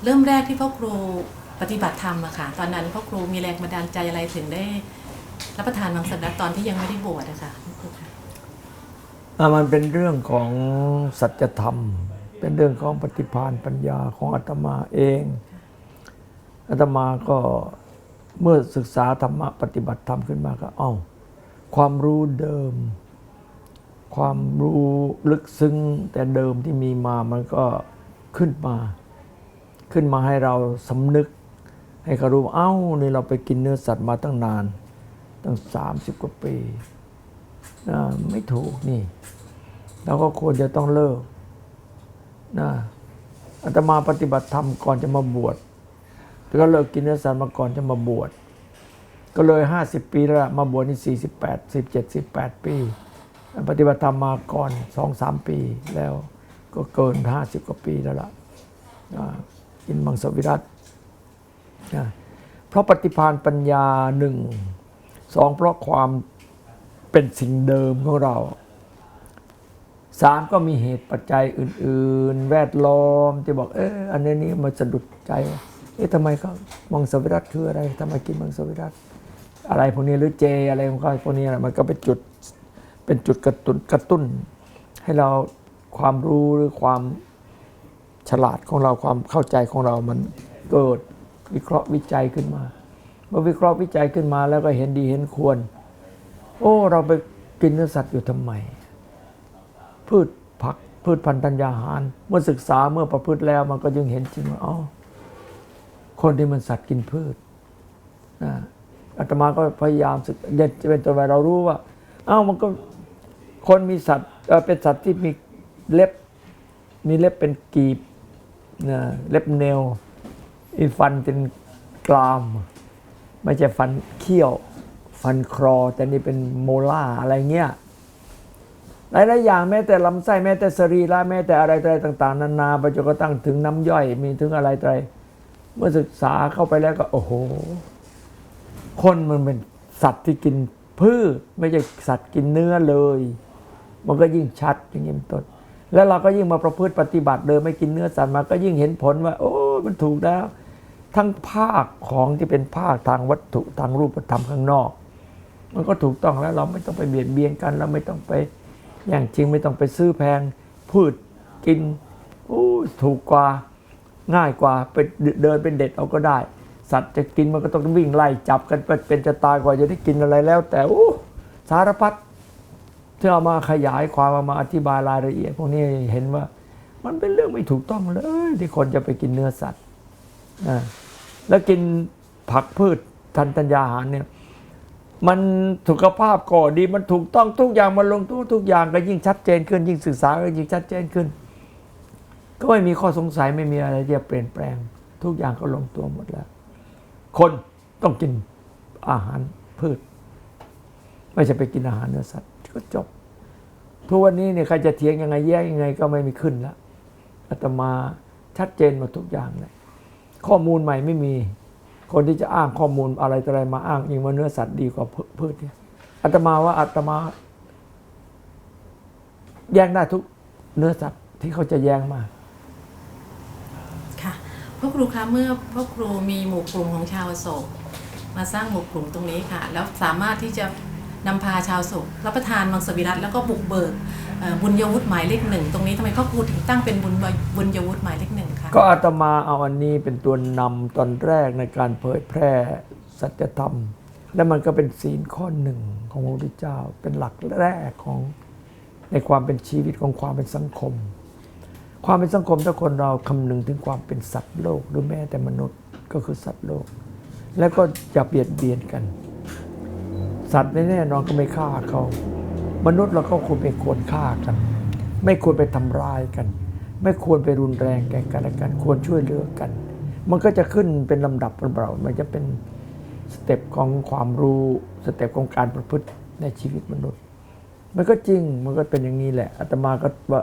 เริ่มแรกที่พ่อครูปฏิบัติธรรมอะค่ะตอนนั้นพ่อครูมีแรงบันดาลใจอะไรถึงได้รับประทานมังสวิรัติตอนที่ยังไม่ได้บวชอะค่ะพ่อครูค่ะมันเป็นเรื่องของสัจธรรมเป็นเรื่องของปฏิภาณปัญญาของอาตมาเองอาตมาก็เมื่อศึกษาธรรมะปฏิบัติธรรมขึ้นมาก็ความรู้เดิมความรู้ลึกซึ้งแต่เดิมที่มีมามันก็ขึ้นมาให้เราสำนึกให้เขารู้นี่เราไปกินเนื้อสัตว์มาตั้งนานตั้ง30 กว่าปีไม่ถูกนี่เราก็ควรจะต้องเลิกนะอาตมาปฏิบัติธรรมก่อนจะมาบวชก็เลิกกินเนื้อสัตว์มาก่อนจะมาบวชก็เลย50 ปีแล้วมาบวชนี่48 17 18 ปีปฏิบัติธรรมมาก่อน 2-3 ปีแล้วก็เกิน50 กว่าปีแล้วล่ะกินมังสวิรัติเพราะปฏิภาณปัญญา1 2เพราะความเป็นสิ่งเดิมของเรา3ก็มีเหตุปัจจัยอื่นๆแวดล้อมที่บอกอันนี้มันสะดุดใจทำไมเขามังสวิรัติคืออะไรทำไมกินมังสวิรัติอะไรพวกนี้หรือเจอะไรของเขาพวกนี้มันก็เป็นจุดกระตุ้นให้เราความรู้หรือความฉลาดของเราความเข้าใจของเรามันเกิดวิเคราะห์วิจัยขึ้นมาเมื่อวิเคราะห์วิจัยขึ้นมาแล้วก็เห็นดีเห็นควรเราไปกินเนื้อสัตว์อยู่ทำไมพืชผักพืชพันธุ์ธัญญาหารเมื่อศึกษาเมื่อประพฤติแล้วมันก็ยังเห็นจริงว่าคนที่มันสัตว์กินพืชอาตมาก็พยายามศึกเด็ดจะเป็นตัวเรารู้ว่ามันก็คนมีสัตว์เป็นสัตว์ที่มีเล็บเป็นกีบเล็บเนลฟันเป็นกรามไม่ใช่ฟันเขี้ยวฟันครอแต่นี่เป็นโมล่าอะไรเงี้ยหลายๆอย่างแม้แต่ลำไส้แม้แต่สรีระแม้แต่อะไรต่างๆนานาไปจนกระทั่งถึงน้ำย่อยมีถึงอะไรเมื่อศึกษาเข้าไปแล้วก็คนมันเป็นสัตว์ที่กินพืชไม่ใช่สัตว์กินเนื้อเลยมันก็ยิ่งชัดอย่างนี้เป็นต้นแล้วเราก็ยิ่งมาประพฤติปฏิบัติเดิมไม่กินเนื้อสัตว์มาก็ยิ่งเห็นผลว่ามันถูกแล้วทั้งภาคของที่เป็นภาคทางวัตถุทางรูปธรรมข้างนอกมันก็ถูกต้องแล้วเราไม่ต้องไปเบียดเบียนกันเราไม่ต้องไปอย่างจริงไม่ต้องไปซื้อแพงพืชกินถูกกว่าง่ายกว่าไปเดินเป็นเด็ดเอาก็ได้สัตว์จะกินมันก็ต้องวิ่งไล่จับกันเป็นจะตายกว่าจะได้กินอะไรแล้วแต่สารพัดที่เอามาขยายความเอามาอธิบายรายละเอียดพวกนี้เห็นว่ามันเป็นเรื่องไม่ถูกต้องเลยที่คนจะไปกินเนื้อสัตว์แล้วกินผักพืชธัญญาหารเนี่ยมันสุขภาพก็ดีมันถูกต้องทุกอย่างมันลงทุกอย่างก็ยิ่งชัดเจนขึ้นยิ่งศึกษาก็ยิ่งชัดเจนขึ้นก็ไม่มีข้อสงสัยไม่มีอะไรที่จะเปลี่ยนแปลงทุกอย่างก็ลงตัวหมดแล้วคนต้องกินอาหารพืชไม่ใช่ไปกินอาหารเนื้อสัตว์ก็จบทุกวันนี้เนี่ยใครจะเถียงยังไงแย้งยังไงก็ไม่มีขึ้นแล้วอาตมาชัดเจนหมดทุกอย่างเลยข้อมูลใหม่ไม่มีคนที่จะอ้างข้อมูลอะไรต่ออะไรมาอ้างยิ่งว่าเนื้อสัตว์ดีกว่าพืชเนี่ยอาตมาว่าอาตมาแย้งได้ทุกเนื้อสัตว์ที่เขาจะแย้งมาค่ะพ่อครูคะเมื่อพ่อครูมีหมู่กลุ่มของชาวอโศกมาสร้างหมู่กลุ่มตรงนี้ค่ะแล้วสามารถที่จะนำพาชาวอโศกรับประทานมังสวิรัติแล้วก็บุกเบิกบุญยวุฒิหมายเลข 1ตรงนี้ทำไมพ่อครูถึงตั้งเป็นบุญยวุฒิหมายเลข 1คะก็อาตมาเอาอันนี้เป็นตัวนำตอนแรกในการเผยแพร่สัจธรรมและมันก็เป็นศีลข้อหนึ่งของพระพุทธเจ้าเป็นหลักแรกของในความเป็นชีวิตของความเป็นสังคมความเป็นสังคมถ้าคนเราคำนึงถึงความเป็นสัตว์โลกหรือแม้แต่มนุษย์ก็คือสัตว์โลกแล้วก็อย่าเบียดเบียนกันสัตว์แน่นอนก็ไม่ฆ่าเขามนุษย์เราก็ควรไม่ควรฆ่ากันไม่ควรไปทำร้ายกันไม่ควรไปรุนแรงแก่กันและกันควรช่วยเหลือกันมันก็จะขึ้นเป็นลำดับเปล่ามันจะเป็นสเต็ปของความรู้สเต็ปของการประพฤติในชีวิตมนุษย์มันก็จริงมันก็เป็นอย่างนี้แหละอาตมาก็ว่า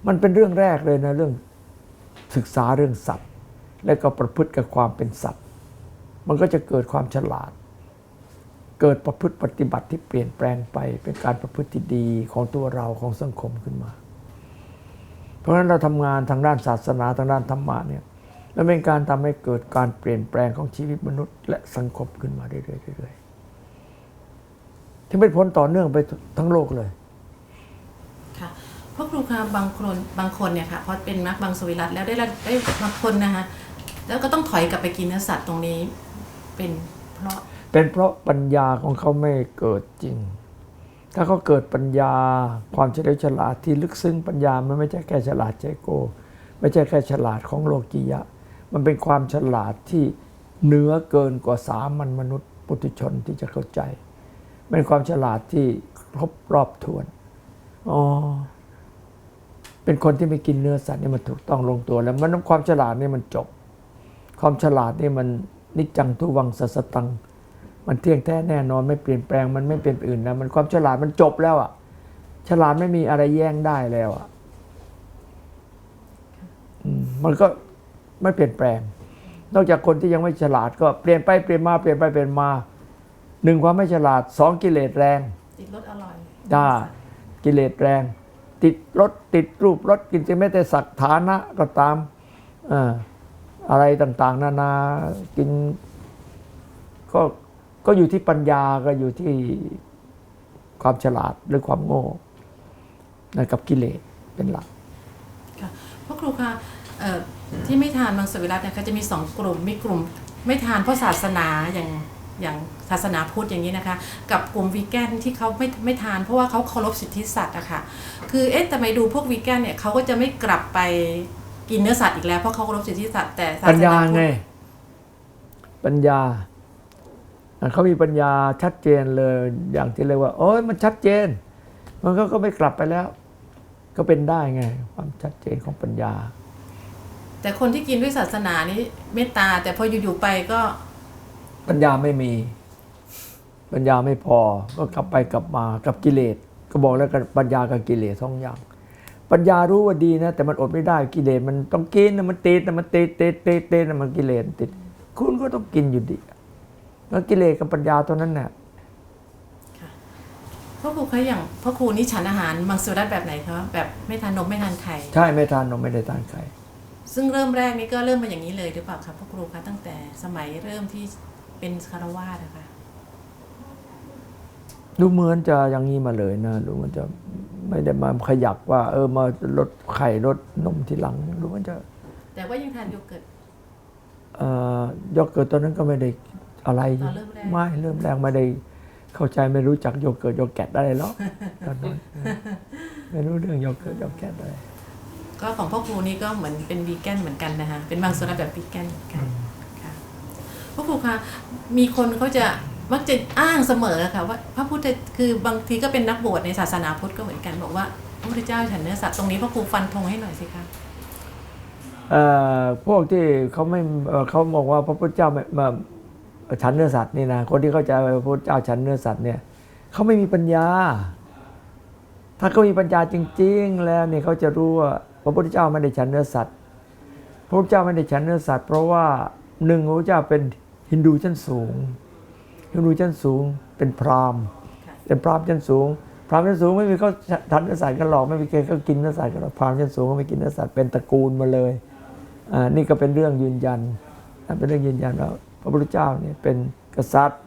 มันเป็นเรื่องแรกเลยนะเรื่องศึกษาเรื่องสัตว์และก็ประพฤติกับความเป็นสัตว์มันก็จะเกิดความฉลาดเกิดประพฤติปฏิบัติที่เปลี่ยนแปลงไปเป็นการประพฤติที่ดีของตัวเราของสังคมขึ้นมา เพราะฉะนั้นเราทำงานทางด้านศาสนาทางด้านธรรมะเนี่ยและเป็นการทำให้เกิดการเปลี่ยนแปลงของชีวิตมนุษย์ และสังคมขึ้นมาเรื่อยๆที่เป็นผลต่อเนื่องไปทั้งโลกเลย ค่ะเพราะครูคะบางคนเนี่ยค่ะพอเป็นมรรคบางสวิรัติแล้วได้บางคนนะคะแล้วก็ต้องถอยกลับไปกินเนื้อสัตว์ตรงนี้เป็นเพราะปัญญาของเขาไม่เกิดจริง ถ้าเขาเกิดปัญญาความเฉลียวฉลาดที่ลึกซึ้งปัญญามันไม่ใช่แค่ฉลาดใจโกไม่ใช่แค่ฉลาดของโลกียะมันเป็นความฉลาดที่เหนือเกินกว่าสามัญมนุษย์ปุถุชนที่จะเข้าใจเป็นความฉลาดที่ครบรอบถ้วนอ๋อเป็นคนที่ไม่กินเนื้อสัตว์นี่มันถูกต้องลงตัวแล้วมันความฉลาดนี่มันจบความฉลาดนี่มันนิจจังทุวังสัสตังมันเที่ยงแท้แน่นอนไม่เปลี่ยนแปลงมันไม่เป็นอื่นนะมันความฉลาดมันจบแล้วอ่ะฉลาดไม่มีอะไรแย่งได้แล้วอ่ะมันก็ไม่เปลี่ยนแปลงนอกจากคนที่ยังไม่ฉลาดก็เปลี่ยนไปเปลี่ยนมาเปลี่ยนไปเปลี่ยนมาหนึ่งความไม่ฉลาดสองกิเลสแรงติดรสอร่อยกิเลสแรงติดรสติดรูปรสกินจะไม่แต่สักฐานะก็ตามอะไรต่างๆนานากินก็อยู่ที่ปัญญาก็อยู่ที่ความฉลาดหรือความโง่นะกับกิเลสเป็นหลักค่ะพ่อครูคะที่ไม่ทานมังสวิรัติเนี่ยเขาจะมี2 กลุ่มมีกลุ่มไม่ทานเพราะศาสนาอย่างศาสนาพุทธอย่างนี้นะคะกับกลุ่มวีแกนที่เขาไม่ทานเพราะว่าเขาเคารพสิทธิสัตว์อะค่ะคือทำไมดูพวกวีแกนเนี่ยเขาก็จะไม่กลับไปกินเนื้อสัตว์อีกแล้วเพราะเขาเคารพสิทธิสัตว์แต่ศาสนาพุทธปัญญาไงปัญญาเขามีปัญญาชัดเจนเลยอย่างที่เรียกว่าโอ้ยมันชัดเจนมันก็ไม่กลับไปแล้วก็เป็นได้ไงความชัดเจนของปัญญาแต่คนที่กินด้วยศาสนานี้เมตตาแต่พออยู่ๆไปก็ปัญญาไม่มีปัญญาไม่พอก็กลับไปกลับมากับกิเลสก็บอกแล้วกันปัญญากับกิเลส2 อย่างปัญญารู้ว่าดีนะแต่มันอดไม่ได้กิเลสมันต้องกินนะมันติดนะมันติดนะมันกิเลสติดคุณก็ต้องกินอยู่ดีแล้วกิเลสกับปัญญาตัวนั้นน่ะพ่อครูคะอย่างพ่อครูนี่ฉันอาหารมังสวิรัติแบบไหนคะแบบไม่ทานนมไม่ทานไข่ใช่ไม่ทานนมไม่ได้ทานไข่ซึ่งเริ่มแรกนี่ก็เริ่มมาอย่างนี้เลยหรือเปล่าครับพ่อครูคะตั้งแต่สมัยเริ่มที่เป็นคฤหัสถ์นะคะดูเหมือนจะอย่างนี้มาเลยนะดูมันจะไม่ได้มาขยับว่ามาลดไข่ลดนมทีหลังดูมันจะแต่ว่ายังทานโยเกิร์ตโยเกิร์ตตอนนั้นก็ไม่ได้อะไรไม่เริ่มแรกไม่ได้เข้าใจไม่รู้จักโยเกิร์ตโยแกตอะไรหรอกตอนนั้นไม่รู้เรื่องโยเกิร์ตโยแกตอะไรก็ของพ่อครูนี่ก็เหมือนเป็นวีแกนเหมือนกันนะคะเป็นมังสวิรัติแบบวีแกนเหมือนกันค่ะพ่อครูคะมีคนเขาจะมักจะอ้างเสมอค่ะว่าพระพุทธคือบางทีก็เป็นนักบวชในศาสนาพุทธก็เหมือนกันบอกว่าพระพุทธเจ้าฉันเนื้อสัตว์ตรงนี้พ่อครูฟันธงให้หน่อยสิคะพวกที่เขาไม่เขาบอกว่าพระพุทธเจ้ามาฉันเนื้อสัตว์นี่นะคนที่เข้าใจว่าพระพุทธเจ้าฉันเนื้อสัตว์เนี่ยเขาไม่มีปัญญาถ้าเขามีปัญญาจริงๆแล้วเนี่ยเขาจะรู้ว่าพระพุทธเจ้าไม่ได้ฉันเนื้อสัตว์พระพุทธเจ้าไม่ได้ฉันเนื้อสัตว์เพราะว่าหนึ่งพระพุทธเจ้าเป็นฮินดูชั้นสูงฮินดูชั้นสูงเป็นพราหมณ์เป็นพราหมณ์ชั้นสูงพราหมณ์ชั้นสูงไม่มีเขาฉันเนื้อสัตว์กันหรอกไม่มีใครเขากินเนื้อสัตว์กันหรอกพราหมณ์ชั้นสูงเขาไม่กินเนื้อสัตว์เป็นตระกูลมาเลยนี่ก็เป็นเรื่องยืนยันเป็นเรื่องยืนยันว่าพระพุทธเจ้าเนี่ยเป็นกษัตริย์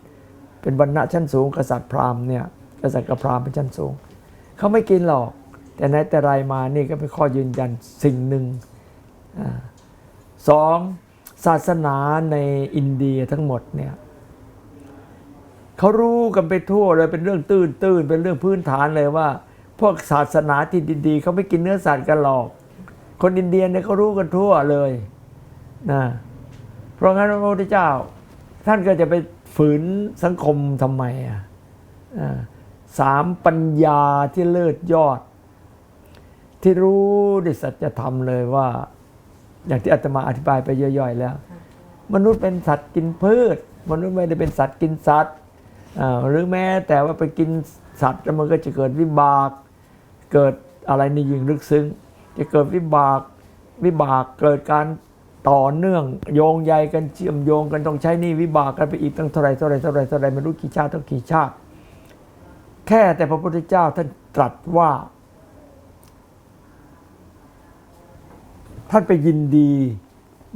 เป็นวรรณะชั้นสูงกษัตริย์พราหมณ์เนี่ยกษัตริย์กับพราหมณ์เป็นชั้นสูงเขาไม่กินหรอกแต่ไหนแต่ไรมานี่ก็เป็นข้อยืนยันสิ่งหนึ่ง2ศาสนาในอินเดียทั้งหมดเนี่ยเขารู้กันไปทั่วเลยเป็นเรื่องตื้นเป็นเรื่องพื้นฐานเลยว่าพวกศาสนาที่ดีๆเขาไม่กินเนื้อสัตว์กันหรอกคนอินเดียเนี่ยเขารู้กันทั่วเลยนะเพราะงั้นพระพุทธเจ้าท่านก็จะไปฝืนสังคมทำไม3ปัญญาที่เลิศยอดที่รู้ด้วยสัจธรรมเลยว่าอย่างที่อาตมาอธิบายไปย่อยๆแล้วมนุษย์เป็นสัตว์กินพืชมนุษย์ไม่ได้เป็นสัตว์กินสัตว์หรือแม้แต่ว่าไปกินสัตว์แล้วมันก็จะเกิดวิบากเกิดอะไรนี่ยิ่งลึกซึ้งจะเกิดวิบากเกิดการต่อเนื่องโยงใยกันเชื่อมโยงกันต้องใช้นี่วิบากกันไปอีกตั้งเท่าไรไม่รู้กี่ชาติต้องกี่ชาติแค่แต่พระพุทธเจ้าท่านตรัสว่า ท่านไปยินดี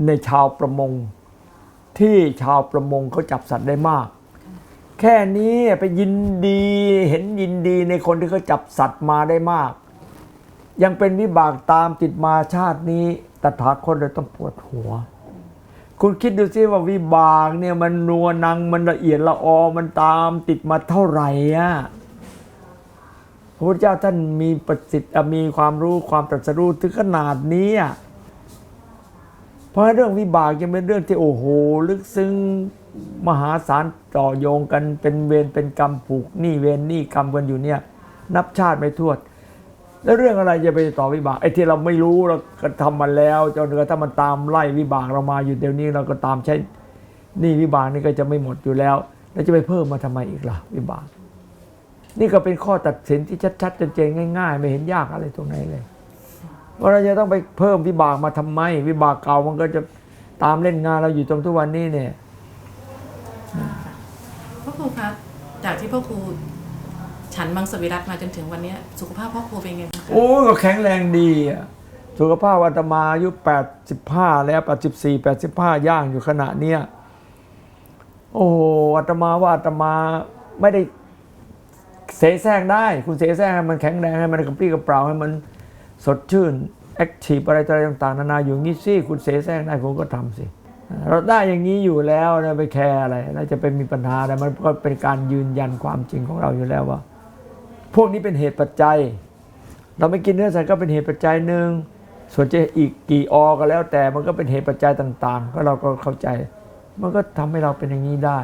ในชาวประมงที่ชาวประมงเขาจับสัตว์ได้มาก แค่นี้ไปยินดีเห็นยินดีในคนที่เขาจับสัตว์มาได้มาก ยังเป็นวิบากตามติดมาชาตินี้ตถาคตเลยต้องปวดหัว คุณคิดดูสิว่าวิบากเนี่ยมันนัวนังมันละเอียดละออมันตามติดมาเท่าไหร่อะพระพุทธเจ้าท่านมีประสิทธิ์มีความรู้ความตรัสรู้ถึงขนาดนี้อะเพราะเรื่องวิบากยังเป็นเรื่องที่โอ้โหลึกซึ้งมหาศาลต่อโยงกันเป็นเวรเป็นกรรมผูกหนี้เวรหนี้กรรมกันอยู่เนี่ยนับชาติไม่ถ้วนแล้วเรื่องอะไรจะไปต่อวิบากไอ้ที่เราไม่รู้เราก็ทำมาแล้วจนกระทั่งมันตามไล่วิบากเรามาอยู่เดี๋ยวนี้เราก็ตามใช้หนี้วิบากนี่ก็จะไม่หมดอยู่แล้วแล้วจะไปเพิ่มมาทำไมอีกล่ะวิบากนี่ก็เป็นข้อตัดสินที่ชัดๆเจนๆง่ายๆไม่เห็นยากอะไรตรงไหนเลยว่าเราจะต้องไปเพิ่มวิบากมาทำไมวิบากเก่ามันก็จะตามเล่นงานเราอยู่ตรงทุกวันนี้เนี่ย พ่อครูครับจากที่พ่อครูฉันมังสวิรัติมาจนถึงวันนี้สุขภาพพ่อครูเป็นไงบ้างคะ โอ้ก็แข็งแรงดีอะสุขภาพอาตมาอายุ85แล้ว84 85ย่างอยู่ขณะเนี้ยโอ้อาตมาว่าอาตมาไม่ได้เสแสร้งได้คุณเสแสร้งให้มันแข็งแรงให้มันกระปรี้กระเปร่าให้มันสดชื่นแอคทีฟอะไรต่างๆนานาอยู่งี้สิคุณเสแสร้งได้ผมก็ทำสิเราได้อย่างนี้อยู่แล้วนะไปแคร์อะไรแล้วจะไปมีปัญหาอะไรมันก็เป็นการยืนยันความจริงของเราอยู่แล้วว่าพวกนี้เป็นเหตุปัจจัยเราไม่กินเนื้อสัตว์ก็เป็นเหตุปัจจัยหนึ่งส่วนจะอีกกี่อก็แล้วแต่มันก็เป็นเหตุปัจจัยต่างๆก็เราก็เข้าใจมันก็ทำให้เราเป็นอย่างนี้ได้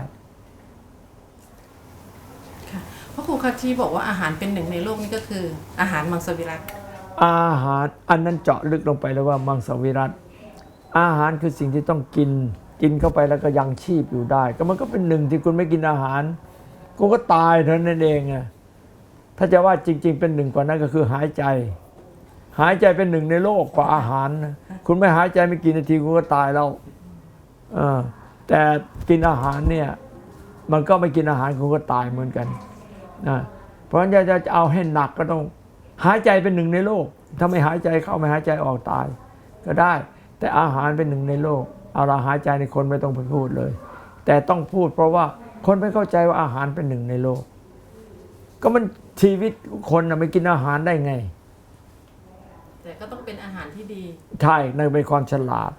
ค่ะพ่อครูครับที่บอกว่าอาหารเป็นหนึ่งในโลกนี่ก็คืออาหารมังสวิรัติ อาหารอันนั้นเจาะลึกลงไปแล้วว่ามังสวิรัติอาหารคือสิ่งที่ต้องกินเข้าไปแล้วก็ยังชีพอยู่ได้ก็มันก็เป็นหนึ่งที่คุณไม่กินอาหารคุณก็ตายเท่านั้นเองไงถ้าจะว่าจริงๆเป็นหนึ่งกว่านั้นก็คือหายใจเป็นหนึ่งในโลกกว่าอาหารนะคุณไม่หายใจไม่กี่นาทีคุณก็ตายแล้วแต่กินอาหารเนี่ยมันก็ไม่กินอาหารคุณก็ตายเหมือนกันนะเพราะฉะนั้นจะเอาให้หนักก็ต้องหายใจเป็นหนึ่งในโลกถ้าไม่หายใจเข้าไม่หายใจออกตายก็ได้แต่อาหารเป็นหนึ่งในโลกเอาเราหายใจในคนไม่ต้องไปพูดเลยแต่ต้องพูดเพราะว่าคนไม่เข้าใจว่าอาหารเป็นหนึ่งในโลกก็มันชีวิตคนนะไม่กินอาหารได้ไงแต่ก็ต้องเป็นอาหารที่ดี ใช่นั่นเป็นความฉลาด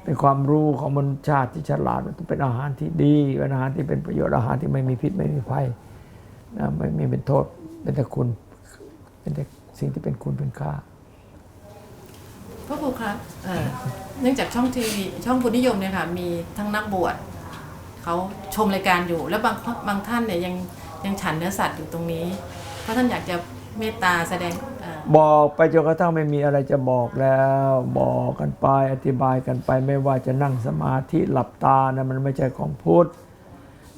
เป็นความรู้ของมนุษยชาติที่ฉลาดมันต้องเป็นอาหารที่ดีเป็นอาหารที่เป็นประโยชน์อาหารที่ไม่มีพิษไม่มีภัยนะไม่เป็นโทษเป็นแต่คุณเป็นแต่สิ่งที่เป็นคุณเป็นค่าพ่อครูครับเนื่องจากช่องทีวีช่องพุทธนิยมเนี่ยค่ะมีทั้งนักบวชเขาชมรายการอยู่แล้วบางท่านเนี่ยยังฉันเนื้อสัตว์อยู่ตรงนี้เพราะท่านอยากจะเมตตาแสดงบอกไปจนกระทั่งไม่มีอะไรจะบอกแล้วบอกกันไปอธิบายกันไปไม่ว่าจะนั่งสมาธิหลับตานะมันไม่ใช่ของพุทธ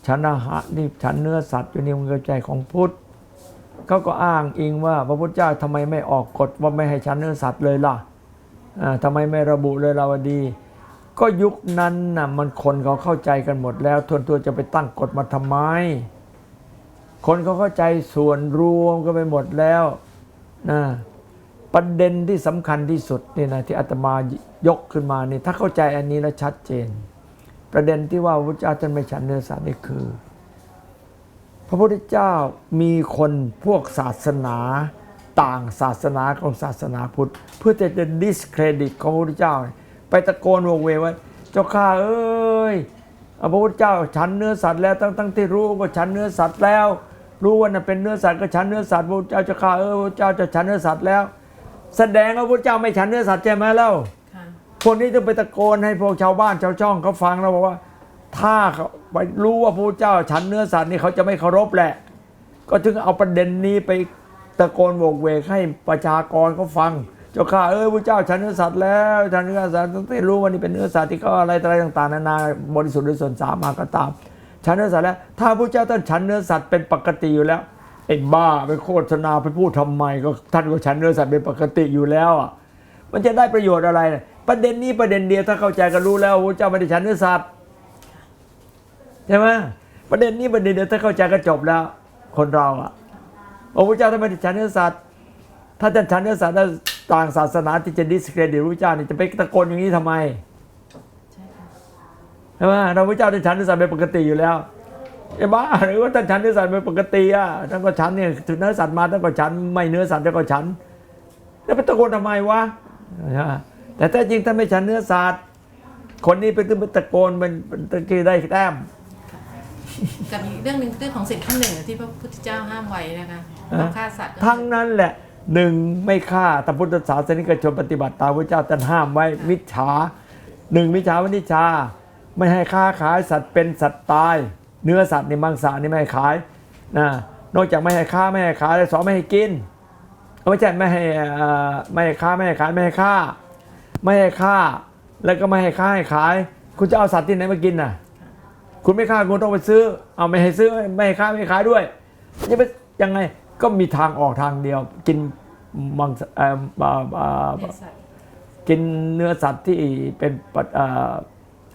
ฉันอาหารนี่ฉันเนื้อสัตว์อยู่นี่มันก็ใจของพุทธเขาก็อ้างอิงว่าพระพุทธเจ้าทำไมไม่ออกกฎว่าไม่ให้ฉันเนื้อสัตว์เลยล่ะทำไมไม่ระบุเลยเราดี ก็ยุคนั้นน่ะมันคนเขาเข้าใจกันหมดแล้วทวนตัวจะไปตั้งกฎมาทำไมคนเขาเข้าใจส่วนรวมก็ไปหมดแล้วนะประเด็นที่สำคัญที่สุดนี่นะที่อาตมายกขึ้นมานี่ถ้าเข้าใจอันนี้แล้วชัดเจนประเด็นที่ว่าพระพุทธเจ้าท่านไม่ฉันเนื้อสัตว์นี่คือพระพุทธเจ้ามีคนพวกศาสนาต่างศาสนาของศาสนาพุทธเพื่อจะดิสเครดิตของพระพุทธเจ้าไปตะโกนโวกเวกว่าเจ้าข้าเอ้ยพระพุทธเจ้าฉันเนื้อสัตว์แล้วทั้งที่รู้ว่าฉันเนื้อสัตว์แล้วรู้ว่าน่ะเป็นเนื้อสัตว์ก็ฉันเนื้อสัตว์พระพุทธเจ้าเจ้าข้าพระพุทธเจ้าจะฉันเนื้อสัตว์แล้วแสดงว่าพระพุทธเจ้าไม่ฉันเนื้อสัตว์ใช่ไหมเล่าพวกนี้ต้องไปตะโกนให้พวกชาวบ้านชาวช่องเขาฟังแล้วบอกว่าถ้าเขาไปรู้ว่าพระพุทธเจ้าฉันเนื้อสัตว์นี่เขาจะไม่เคารพแหละก็ถึงเอาประเด็นนี้ไปตะโกนโวกเวกให้ประชากรเขาฟังเจ้าข้าพระเจ้าฉันเนื้อสัตว์แล้วฉันเนื้อสัตว์ต้องรู้ว่านี่เป็นเนื้อสัตว์ที่เขาอะไรต่างๆนานาบริสุทธิ์โดยส่วนสามมาก็ตามฉันเนื้อสัตว์แล้วถ้าพระเจ้าท่านฉันเนื้อสัตว์เป็นปกติอยู่แล้วไอ้บ้าไปโฆษณาไปพูดทำไมก็ท่านก็ฉันเนื้อสัตว์เป็นปกติอยู่แล้วอ่ะมันจะได้ประโยชน์อะไรประเด็นนี้ประเด็นเดียวถ้าเข้าใจก็รู้แล้วพระเจ้าไม่ได้ฉันเนื้อสัตว์ใช่ไหมประเด็นนี้ประเด็นเดียวถ้าเข้าใจก็จบแล้วคนเราอ่ะพระพุทธเจ้าท่านไม่ได้ฉันเนื้อสัตว์ถ้าท่านฉันเนื้อสัตว์แล้ว ต่างศาสนาที่จะดิสเครดิตพระเจ้านี่จะไปตะโกนอย่างนี้ทำไม ใช่ค่ะ ใช่ไหมเราพระเจ้าท่านฉันด้วยสัตว์เป็นปกติอยู่แล้วไอ้บ้าหรือว่าท่านฉันด้วยสัตว์เป็นปกติอ่ะท่านก็ฉันเนี่ยถึงเนื้อสัตว์มาท่านก็ฉันไม่เนื้อสัตว์ท่านก็ฉันแล้วไปตะโกนทำไมวะแต่ถ้าจริงท่านไม่ฉันเนื้อสัตว์คนนี้ไปตะโกนเป็นตะกี้ได้แต้ม กับอีกเรื่องหนึ่งเรื่องของศีลข้อหนึ่งที่พระพุทธเจ้าห้ามไว้นะคะต้องฆ่าสัตว์ก็คือ ทั้งนั้นแหละหนึ่งไม่ฆ่าแต่พุทธศาสนิกชนปฏิบัติตามพระเจ้าท่านห้ามไว้มิจฉาหนึ่งมิจฉาวณิชาไม่ให้ค้าขายสัตว์เป็นสัตว์ตาย เนื้อสัตว์ในมังสานี่ไม่ให้ขายนะนอกจากไม่ให้ค้าไม่ให้ขายแล้วสองไม่ให้กินไม่ใช่ไม่ให้ค้าไม่ให้ขายไม่ให้ฆ่าไม่ให้ฆ่าแล้วก็ไม่ให้ค้าให้ขาย คุณจะเอาสัตว์ที่ไหนมากินน่ะคุณไม่ฆ่าคุณต้องไปซื้อเอาไม่ให้ซื้อไม่ให้ค้าไม่ให้ขายด้วยจะไปยังไงก็มีทางออกทางเดียวกินมังกินเนื้อสัตว์ที่เป็น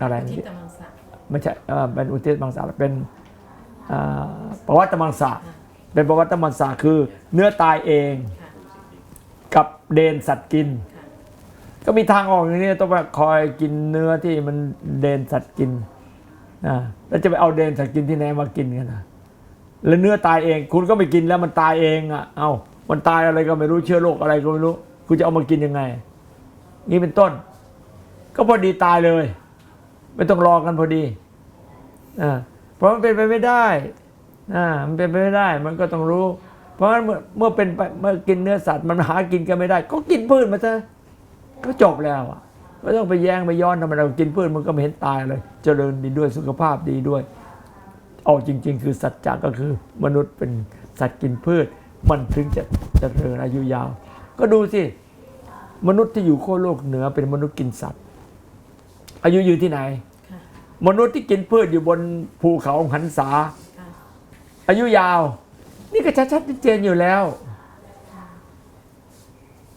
อะไร ที่ตะมังสะ ไม่ใช่เป็นอุทิศมังสาเป็นประวัติมังสาเป็นประวัติมังสาคือเนื้อตายเอง ค่ะ กับเดนสัตว์กิน ค่ะ ก็มีทางออกอย่างนี้ต้องไปคอยกินเนื้อที่มันเดนสัตว์กินนะแล้วจะไปเอาเดนสัตว์กินที่ไหนมากินกันนะแล้วเนื้อตายเองคุณก็ไม่กินแล้วมันตายเองอ่ะเอามันตายอะไรก็ไม่รู้เชื้อโรคอะไรก็ไม่รู้คุณจะเอามากินยังไงนี่เป็นต้น ก็พอดีตายเลยไม่ต้องรอกันพอดีเพราะมันเป็นไปไม่ได้มันเป็นไปไม่ได้มันก็ต้องรู้ เพราะฉะนั้นเมื่อกินเนื้อสัตว์มันหากินกันไม่ได้ ก็กินพืชมาซะก็จบแล้วอ่ะไม่ต้องไปแย่งไปย้อนทำไมเรากินพืชมันก็ไม่เห็นตายเลยเจริญดีด้วยสุขภาพดีด้วยเอาจริงๆคือสัจจะก็คือมนุษย์เป็นสัตว์กินพืชมันถึงจะเจริญอายุยาวก็ดูสิมนุษย์ที่อยู่ขั้วโลกเหนือเป็นมนุษย์กินสัตว์อายุอยู่ที่ไหนมนุษย์ที่กินพืชอยู่บนภูเขาหันษาอายุยาวนี่ก็ชัดๆเจนอยู่แล้ว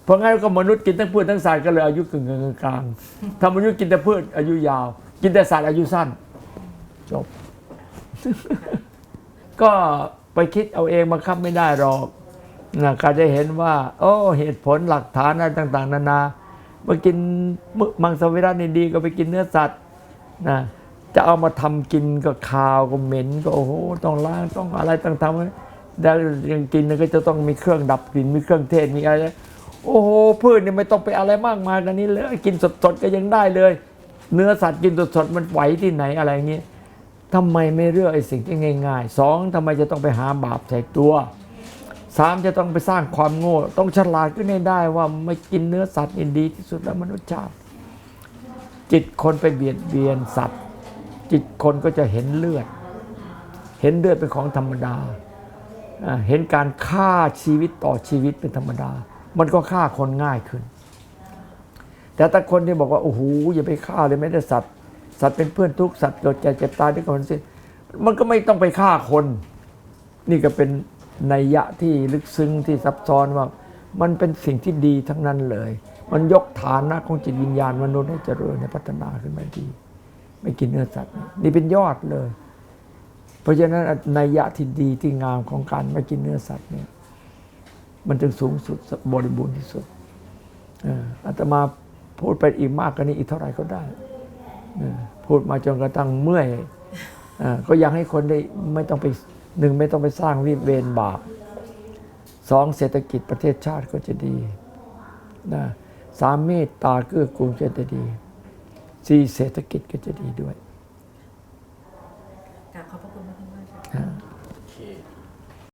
เพราะงั้นก็มนุษย์กินทั้งพืชทั้งสัตว์ก็เลยอายุกึ่งกลางๆถ้ามนุษย์กินแต่พืชอายุยาวกินแต่สัตว์อายุสั้นจบ ก็ไปคิดเอาเองบังคับไม่ได้หรอกนะก็จะเห็นว่าโอ้เหตุผลหลักฐานอะไรต่างๆนานามากินมังสวิรัตินี่ดีก็ไปกินเนื้อสัตว์นะจะเอามาทำกินก็คาวก็เหม็นก็โอ้โหต้องล้างต้องอะไรต่างๆแล้วยังกินก็จะต้องมีเครื่องดับกลิ่นมีเครื่องเทศมีอะไรโอ้โหพืชนี่ไม่ต้องไปอะไรมากมายกันนี้เลยกินสดๆก็ยังได้เลยเนื้อสัตว์กินสดๆมันไหวที่ไหนอะไรอย่างนี้ทำไมไม่เลือกไอ้สิ่งที่ง่ายๆสองทำไมจะต้องไปหาบาปใส่ตัวสามจะต้องไปสร้างความโง่ต้องฉลาดขึ้นให้ได้ว่าไม่กินเนื้อสัตว์นี่ดีที่สุดแล้วมนุษย์ชาติจิตคนไปเบียดเบียนสัตว์จิตคนก็จะเห็นเลือดเป็นของธรรมดาเห็นการฆ่าชีวิตต่อชีวิตเป็นธรรมดามันก็ฆ่าคนง่ายขึ้นแต่ถ้าคนที่บอกว่าโอ้โหอย่าไปฆ่าเลยไม่ได้สัตว์เป็นเพื่อนทุกสัตว์เกิดแก่เจ็บตายด้วยกันสิ้นมันก็ไม่ต้องไปฆ่าคนนี่ก็เป็นนัยยะที่ลึกซึ้งที่ซับซ้อนว่ามันเป็นสิ่งที่ดีทั้งนั้นเลยมันยกฐานะของจิตวิญญาณมนุษย์ให้เจริญให้พัฒนาขึ้นมาดีไม่กินเนื้อสัตว์นี่เป็นยอดเลยเพราะฉะนั้นนัยยะที่ดีที่งามของการไม่กินเนื้อสัตว์เนี่ยมันถึงสูงสุดบริบูรณ์ที่สุดอาตมาพูดไปอีกมากกว่านี้อีกเท่าไหร่ก็ได้พูดมาจนกระทั่งเมื่อยก็อยากให้คนได้ไม่ต้องไปหนึ่งไม่ต้องไปสร้างวิเวณบาปสองเศรษฐกิจประเทศชาติก็จะดีนะสามเมตตาเกื้อกูลก็จะดีสี่เศรษฐกิจก็จะดีด้วย กราบขอบพระคุณมากๆค่ะ โอเค